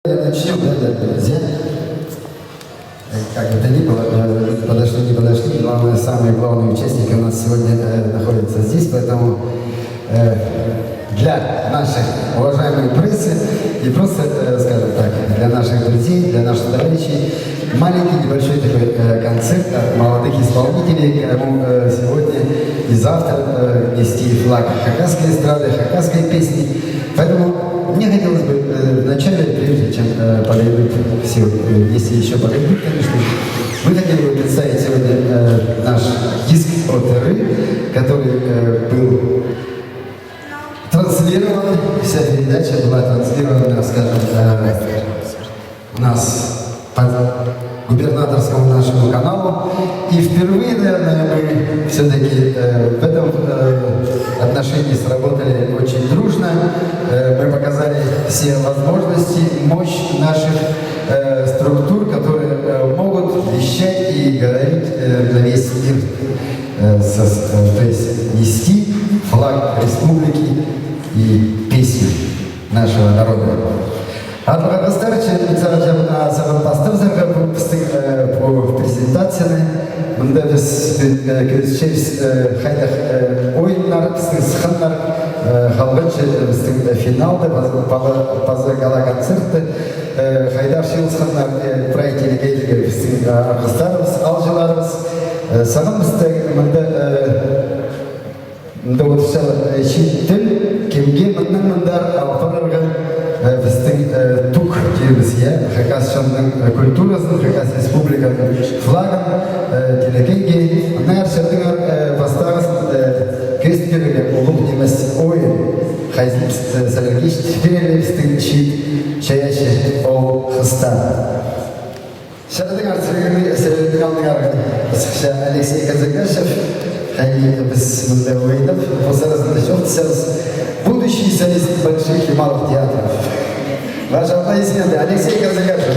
Начнем, да, друзья? Как бы то ни было, подошли, не подошли. Главное, самые главные участники у нас сегодня находятся здесь, поэтому для наших уважаемых прессы и просто, скажем так, для наших друзей, для наших товарищей, маленький небольшой такой концерт от молодых исполнителей, кому сегодня и завтра нести флаг хакасской эстрады, хакасской песни. Поэтому мне хотелось бы вначале, прежде чем подойдут все, если еще подойдут, конечно, мы хотели бы представить сегодня наш диск от Ры, который был транслирован, вся передача была транслирована, скажем, у нас по губернаторскому нашему каналу. И впервые, наверное, мы все-таки в этом отношении сработали очень дружно. Мы показали все возможности, мощь наших структур, которые могут вещать и говорить на весь мир. То есть нести флаг республики и песню нашего народа. Arkadaşlar sadece sabır bastırırsak bu prezentasyonu bunda biz görüşeceğiz hayır oyunlar, sıkıntılar halbuki bizim finalda bazı gala konsertte haydar şılsınlar proyektleri geldi bizim arkadaşlarımız, alıcılarımız sanırımızda bunda oturuşlar şiddet kimge bunlar alfarlarga біздің тук дейміз, Хакасшанның культурасын, Хакас республиканың флагын, телекейге, нар шырдыңар бастағыз кестберге олық немес ойын, хайзып сәлергеш тиферелерістің шит чаяшы ол қыстан. Шырдыңар сәлердің алдыңар қысқыша Алексей Казакашев, біз мұнда ойынып, бозарызында жоқ десеңіз, будущий солист больших и малых театров. Ваши аплодисменты, Алексей Казакашев.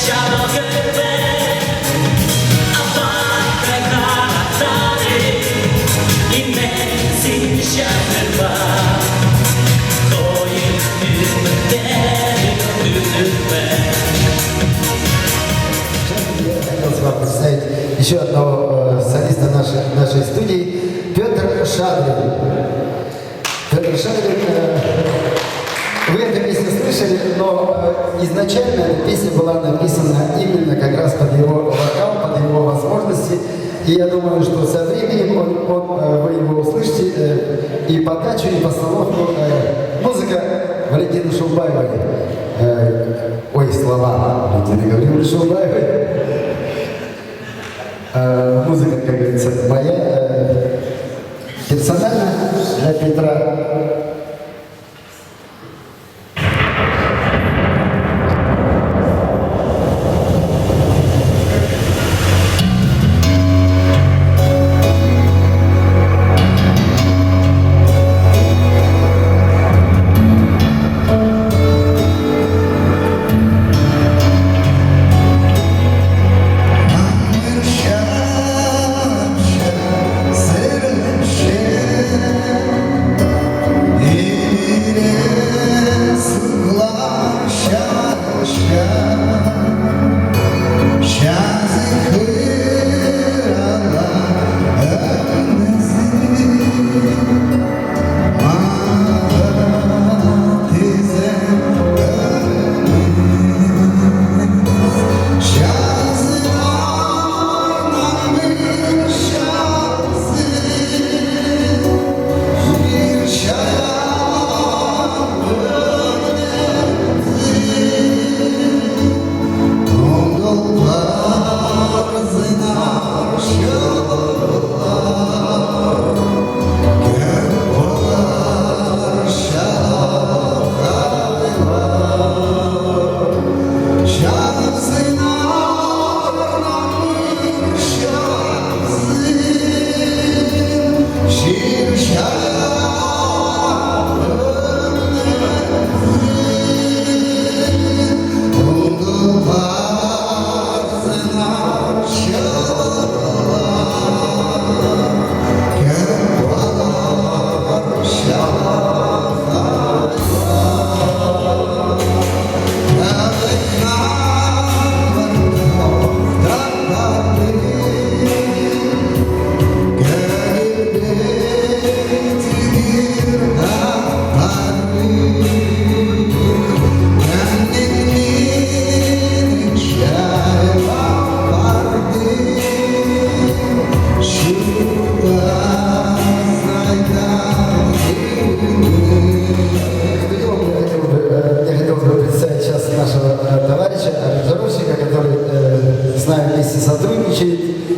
Shall хотелось вам представить еще одного солиста нашей студии, Петр Шадрин. Петр Шадрин, вы эту песню слышали, но изначально эта песня была написана именно как раз под его вокал, под его возможности. И я думаю, что со временем вы его услышите и подачу, и постановку. Музыка Валентины Шаубаевой. Ой, слова Валентины Гавриловны Шаубаевой. Музыка, как говорится, моя. Персонально для Петра.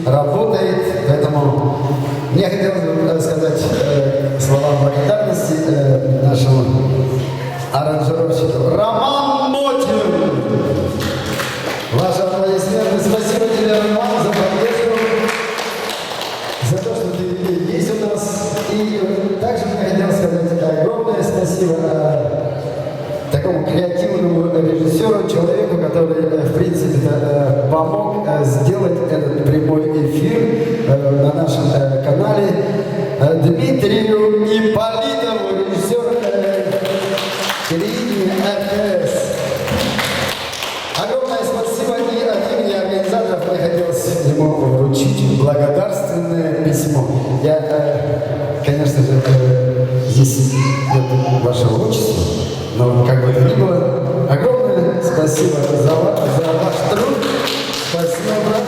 Работает, поэтому мне хотелось бы сказать слова благодарности нашему аранжировщику Роман Мотин. Ваши аплодисменты. Спасибо тебе, Роман, за поддержку, за то, что ты есть у нас. И также мне хотелось сказать огромное спасибо такому креативному режиссеру, человеку, который, в принципе, помог сделать этот прямой эфир на нашем канале, Дмитрию Ипполитову, режиссеру телевидения РТС. Огромное спасибо, и от имени организаторов мне хотелось ему вручить благодарственное письмо. Я, конечно же, здесь нет вашего отчества, но как бы то ни было, огромное спасибо за ваш труд. Спасибо, брат.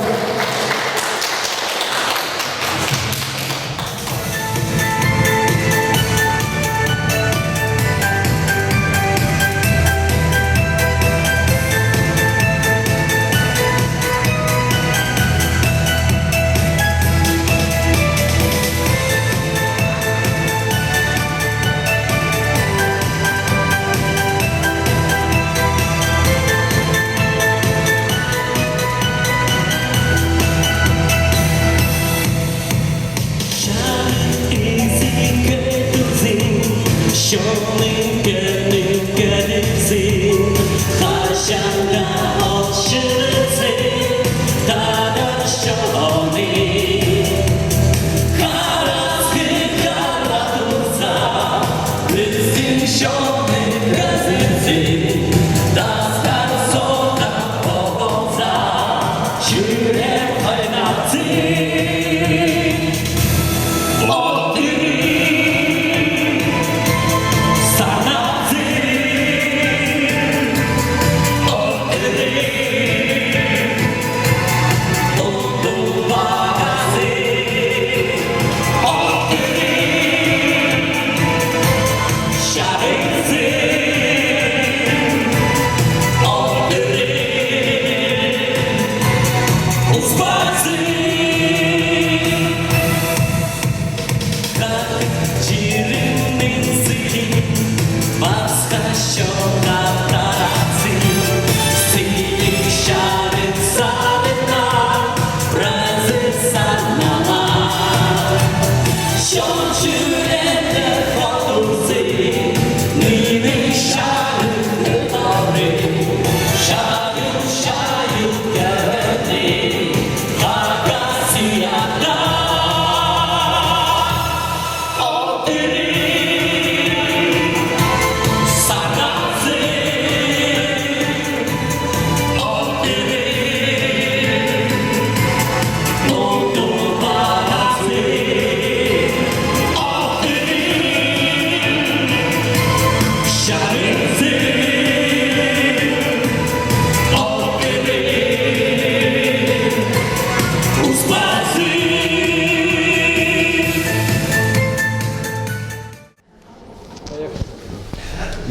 Shoot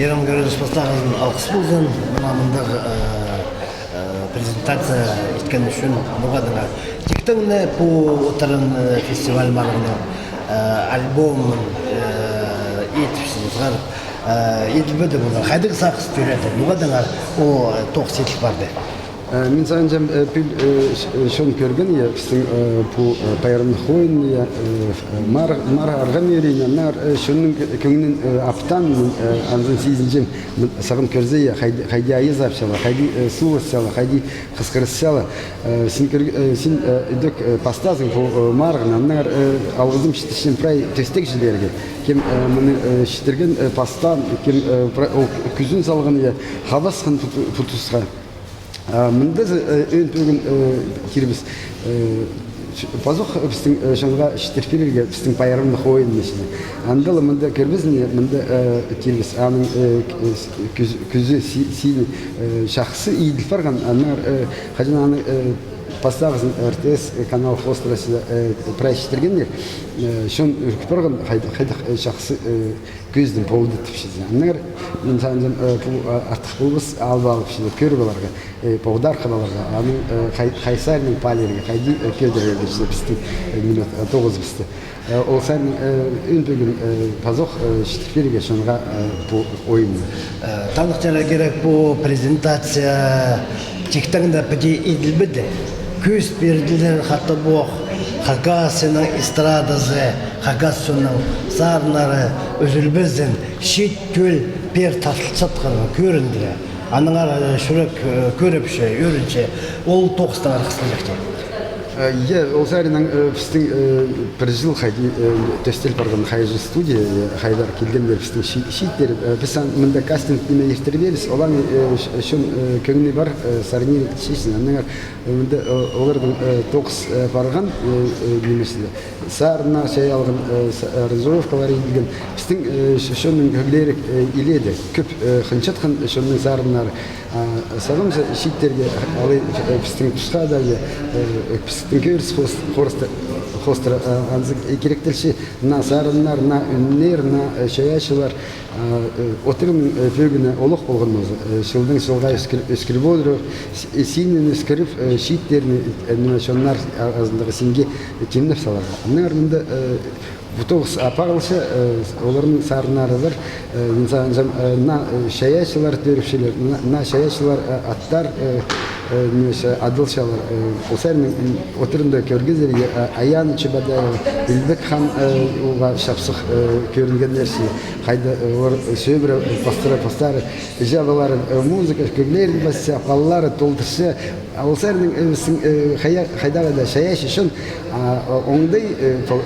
Ерім көріс бастағын алқыс болсын, мұндағы презентация еткен үшін бұғадыңа. Тектіңіне бұл отырын фестиваль марғының альбомын етіпсіз ғарып, етілбеді бұлар. Қайдығы сақсы көреді, бұғадыңа о тоқс етіліп барды. Мен санжам пил шон көрген я біздің бұл пайрымны хойын я мар арған ерейін нар шонның көңінен аптан анзын сезінжем сағын көрзе я қайди айыз апшала, қайди су өссала, қайди қысқырысала. Сен үдік пастазың бұл марғын аннар алғызым шетішін прай төстек жілерге. Кем мұны шетірген пастан, кем күзін салған я хабасқын пұтысқа. Мында өн бүгін кербіз пазуқ біздің шаңға штерфелерге біздің пайырымды қойын нешіне. Андалы мында кербізіне мында кербіз аның күзі сейін шақсы үйділ барған. Анар қажын аны поставызын РТС канал хострасы прайшетіргендер. Шон үркіпарған қайдақ шақсы көздің поводы түпшеді. Анар мен санжам артық болғыз алып алып шеді көріп оларға, поводар қылаларға, аның қайсарының палерге, қайди көдірерді шеді біздің минут 9 бізді. Ол сәнің өн бүгін пазоқ шетірферге шонға ойымды. Танықтары керек бұл презентация тектіңді біде еділбіді. Көз берділер қаты боқ, қағасының эстрадасы, қағасының сарнары үзілбіздің шет көл пер тартылсатқаны көріндірі. Аныңар шүрек көріпші, өрінші, ол тоқыстың арқысына жекте. Ол сәрінің біздің бір жыл қайды төстел барған қайжы студия қайдар келгендер біздің шейттер. Біз мұнда кастинг неме ертірбеліз, олан шын көңіне бар сарнир шешін. Мұнда олардың тоқыс барған немесінде. Сарына шай алған аранжировкалары елген. Біздің шынның көглерік еледі. Көп қыншатқан шынның сарынары. Сағымызы шейттерге алай біздің тұсқа да біздің көріс хостыр керектелші на сарынлар, на үнлер, на шаяшылар отырының бөгіні олық болған өзі. Шылдың жылға өскіріп олыры, сенің өскіріп шейттеріні шонлар азындағы сенге кемнеп саларға. Анның армында бұтоғыз апағылшы олардың сарынары бар. На шаяшылар төріпшілер, на шаяшылар аттар адылшалар. Осарының отырында көргізерге Аян Чебадаева, Үлбек хан оға шапсық көрілген нәрсе. Қайда олар сөйбірі пастары, жабалары, музыка, көглерді бассы, апалылары, толтыршы. Осарының қайдағы да шаяш үшін оңдай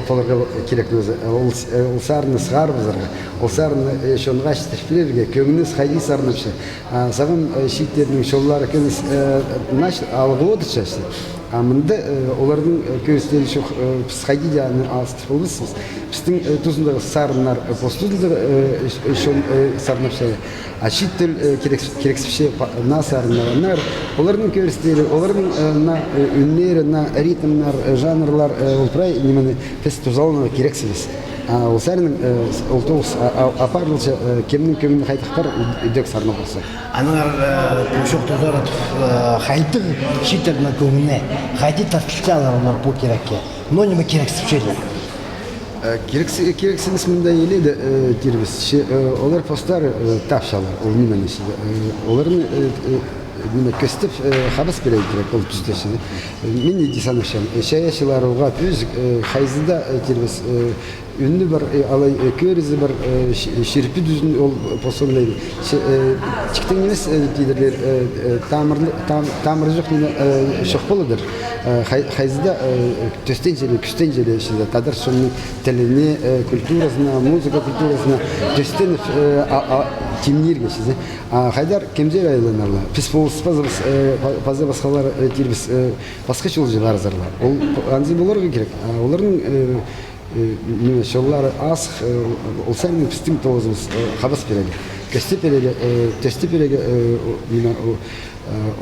поларға керек өзі. Олсарыны сығар бұзарға, олсарыны шонға шетірфілерге, көңініс қайди сарынапшы. Сағым шейттерінің шоллары көңіс алғы отыршасы. Мұнда олардың көрістері шоқ біз қайди де алыстыр болмысыз. Біздің тұзындағы сарынлар постұзындағы сарынапшы. Шеттіл керексіпше на сарынлар. Олардың көрістері, олардың үнлері, ритмлар, жанрлар олпырай немені пес тұзалына керексібіз. Ол сәрінің ұлтоғыз апарылшы кемнің көңіне қайтықтар үдек сарына болса. Анығар көшіқ тұзар қайтық шеттердің көңіне қайты тартылшалар олар бұл керекке. Но неме керексіпшелі? Керексіңіз мұнда еледі дербіз. Олар постары тапшалар, ол неменесі. Оларын көстіп қабас берейді керек, ол түстешіні. Мен едесанышам. Шаяшылар оға пөз қайзыда дербіз. Үнні бар, алай көрізі бар, шерпі дүзін ол посылайды. Чіктің емес дейдерлер, тамыры жоқ дейіне шоқ болыдыр. Қайзыда төстен желі, күстен желі, тадар соның тіліне, культурасына, музыка культурасына төстен темнерге шезе. Қайдар кемдер айланарлы. Піс болыс пазы басқалар тербіз басқа шол жылар зарлар. Ол анзы боларға керек. Олардың шоллары асық, ол сәнің пістің тоғызымыз қабас береді. көстепереге төстепереге мына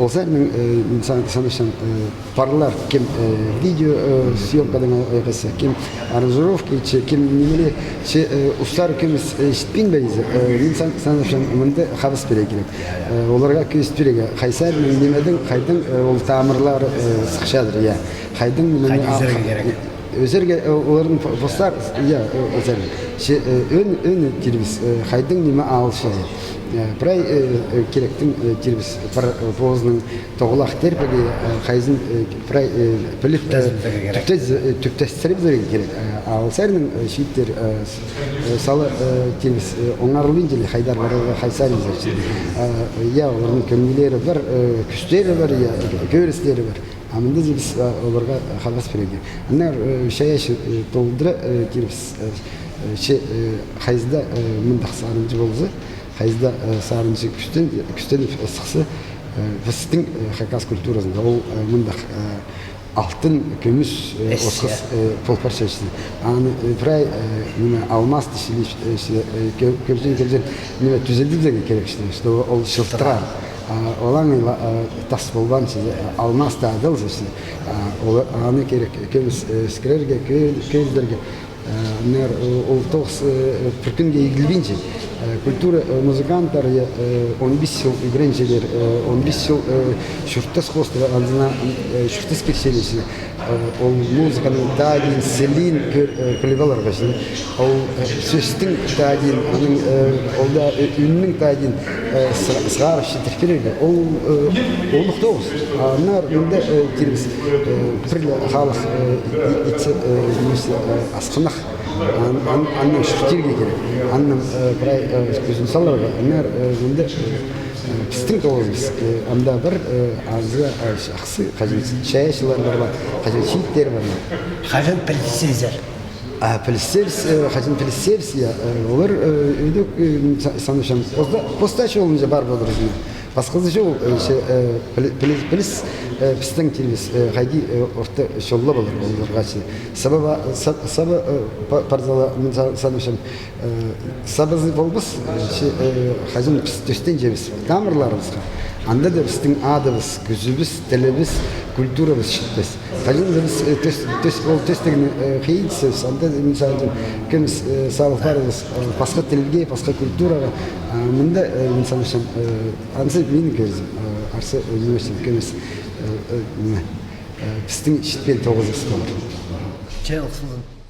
Олзарның санышан парлар кем видео съемкадан айгасы кем аранжировки кем немеле устар кемис ишитпин бейзе санышан мынды хабыс бере керек оларга көз береге кайсар немедин кайдын ол тамырлары сыкшадыр я кайдын өзерге олардың постар я өзер өн тирбис кайдын неме алышы Прай керектің тербіс бір боғызның тоғылақ терпеге қайзын прай біліп түптестіріп зөрген керек. Ал сәрінің шүйттер салы тербіс оңарлын желі қайдар барыға қайсарын зөршін. Я, олардың көмгілері бар, күштері бар, көрістері бар. Амында біз оларға қалбас береге. Анар шаяшы толдыры тербіс қайзда мұндақ сарынжы болғызы. Хайзда сарынчы күштен ысықсы біздің хакас культурасында ол мұндақ алтын, көміс, осқыз полпар шешті. Аны прай алмас дешілі көржен түзелдізеге керек ол шылттырар. Олан тас болған алмас да адыл шешті. Аны керек көміс скерерге, көздерге ол тоғыз бүркінге егілбейінше культура музыканттар 15 жыл игренчелер 15 жыл шүрттес қостыра андына шүрттес кершелесі ол музыканың тағын селин көлебалар қашын ол сөздің тағын олда үннің тағын сығарып шетіркереді ол олық тоғыз анар үнді тербіз түрлі халық асқынақ анның шүртерге керек анның прай көзін саларға анар үнді біздің тоғызбыз анда бір азы ақсы қажет шаяшылар бар қажет шейттер бар қажет пілісезер қажет пілісерс олар өйдік санышам постачы олынжа бар болыр басқызы жол піліс біздің телбіз қайди орта шолла болыр оларға сабы парзала санышам сабызы болбыз қажын төстен жебіз тамырларымызға анда да біздің адыбыз күзібіз тілібіз культурабыз шықпыз қажын біз ол төстігін қиылсыз анда мысалы кіміз сабылықтарымыз басқа тілге басқа культураға мында санышам ансы менің көзім арсы университет кіміз біздің шетпен тоғызыз болыр. Чай олсызын.